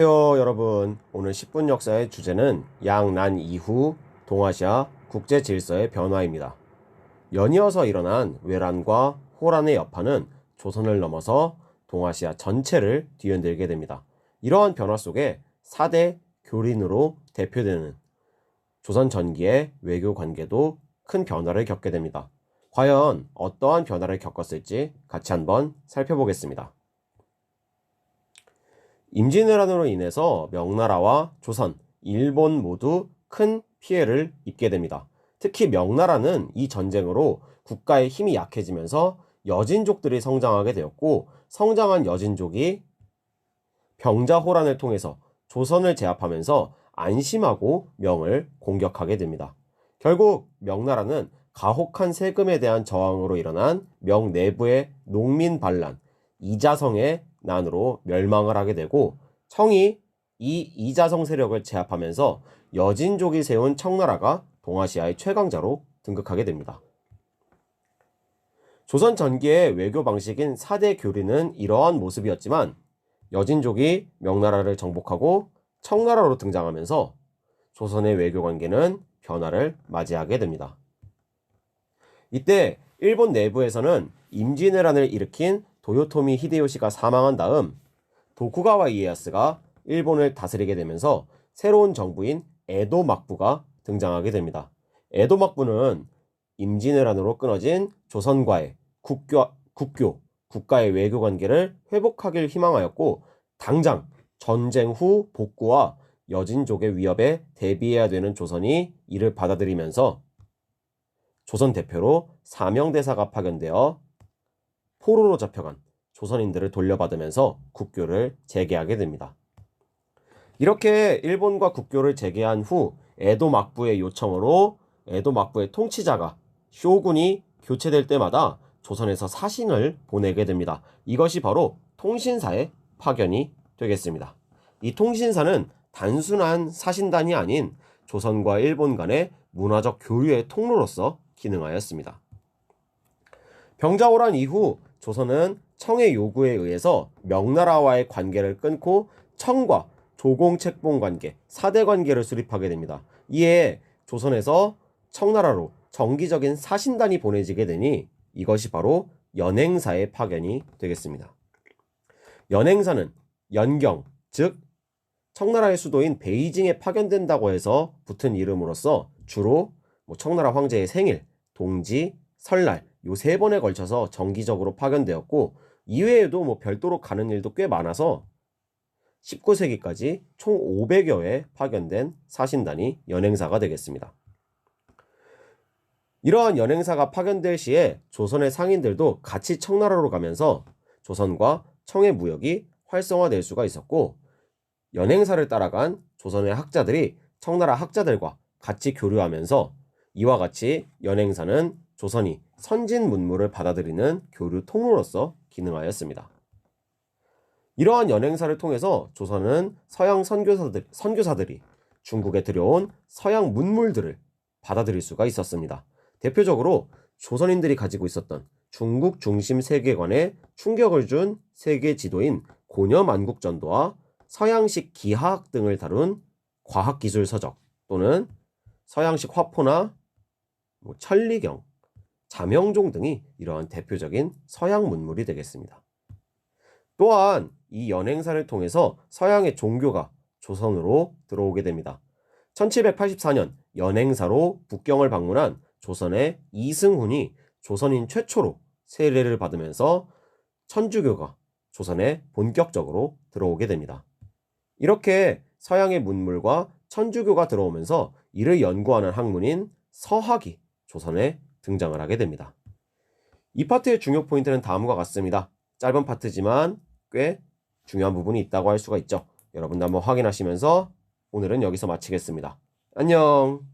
안녕하세요 여러분. 오늘 10분 역사의 주제는 양난 이후 동아시아 국제 질서의 변화입니다. 연이어서 일어난 외란과 호란의 여파는 조선을 넘어서 동아시아 전체를 뒤흔들게 됩니다. 이러한 변화 속에 4대 교린으로 대표되는 조선 전기의 외교 관계도 큰 변화를 겪게 됩니다. 과연 어떠한 변화를 겪었을지 같이 한번 살펴보겠습니다. 임진왜란으로 인해서 명나라와 조선, 일본 모두 큰 피해를 입게 됩니다. 특히 명나라는 이 전쟁으로 국가의 힘이 약해지면서 여진족들이 성장하게 되었고, 성장한 여진족이 병자호란을 통해서 조선을 제압하면서 안심하고 명을 공격하게 됩니다. 결국 명나라는 가혹한 세금에 대한 저항으로 일어난 명 내부의 농민 반란, 이자성의 난으로 멸망을 하게 되고, 청이 이 이자성 세력을 제압하면서 여진족이 세운 청나라가 동아시아의 최강자로 등극하게 됩니다. 조선 전기의 외교 방식인 4대 교리는 이러한 모습이었지만, 여진족이 명나라를 정복하고 청나라로 등장하면서 조선의 외교 관계는 변화를 맞이하게 됩니다. 이때 일본 내부에서는 임진왜란을 일으킨 도요토미 히데요시가 사망한 다음 도쿠가와 이에야스가 일본을 다스리게 되면서 새로운 정부인 에도 막부가 등장하게 됩니다. 에도 막부는 임진왜란으로 끊어진 조선과의 국가의 외교 관계를 회복하길 희망하였고, 당장 전쟁 후 복구와 여진족의 위협에 대비해야 되는 조선이 이를 받아들이면서 조선 대표로 사명대사가 파견되어 포로로 잡혀간 조선인들을 돌려받으면서 국교를 재개하게 됩니다. 이렇게 일본과 국교를 재개한 후 에도 막부의 요청으로 에도 막부의 통치자가 쇼군이 교체될 때마다 조선에서 사신을 보내게 됩니다. 이것이 바로 통신사의 파견이 되겠습니다. 이 통신사는 단순한 사신단이 아닌 조선과 일본 간의 문화적 교류의 통로로서 기능하였습니다. 병자호란 이후 조선은 청의 요구에 의해서 명나라와의 관계를 끊고 청과 조공책봉 관계, 4대 관계를 수립하게 됩니다. 이에 조선에서 청나라로 정기적인 사신단이 보내지게 되니 이것이 바로 연행사의 파견이 되겠습니다. 연행사는 연경, 즉 청나라의 수도인 베이징에 파견된다고 해서 붙은 이름으로써 주로 청나라 황제의 생일, 동지, 설날 요 3번에 걸쳐서 정기적으로 파견되었고, 이외에도 별도로 가는 일도 꽤 많아서 19세기까지 총 500여 회 파견된 사신단이 연행사가 되겠습니다. 이러한 연행사가 파견될 시에 조선의 상인들도 같이 청나라로 가면서 조선과 청의 무역이 활성화될 수가 있었고, 연행사를 따라간 조선의 학자들이 청나라 학자들과 같이 교류하면서 이와 같이 연행사는 조선이 선진 문물을 받아들이는 교류 통로로서 기능하였습니다. 이러한 연행사를 통해서 조선은 서양 선교사들이 중국에 들여온 서양 문물들을 받아들일 수가 있었습니다. 대표적으로 조선인들이 가지고 있었던 중국 중심 세계관에 충격을 준 세계 지도인 고려만국전도와 서양식 기하학 등을 다룬 과학기술 서적, 또는 서양식 화포나 천리경, 자명종 등이 이러한 대표적인 서양 문물이 되겠습니다. 또한 이 연행사를 통해서 서양의 종교가 조선으로 들어오게 됩니다. 1784년 연행사로 북경을 방문한 조선의 이승훈이 조선인 최초로 세례를 받으면서 천주교가 조선에 본격적으로 들어오게 됩니다. 이렇게 서양의 문물과 천주교가 들어오면서 이를 연구하는 학문인 서학이 조선에 등장을 하게 됩니다. 이 파트의 중요 포인트는 다음과 같습니다. 짧은 파트지만 꽤 중요한 부분이 있다고 할 수가 있죠. 여러분도 한번 확인하시면서 오늘은 여기서 마치겠습니다. 안녕.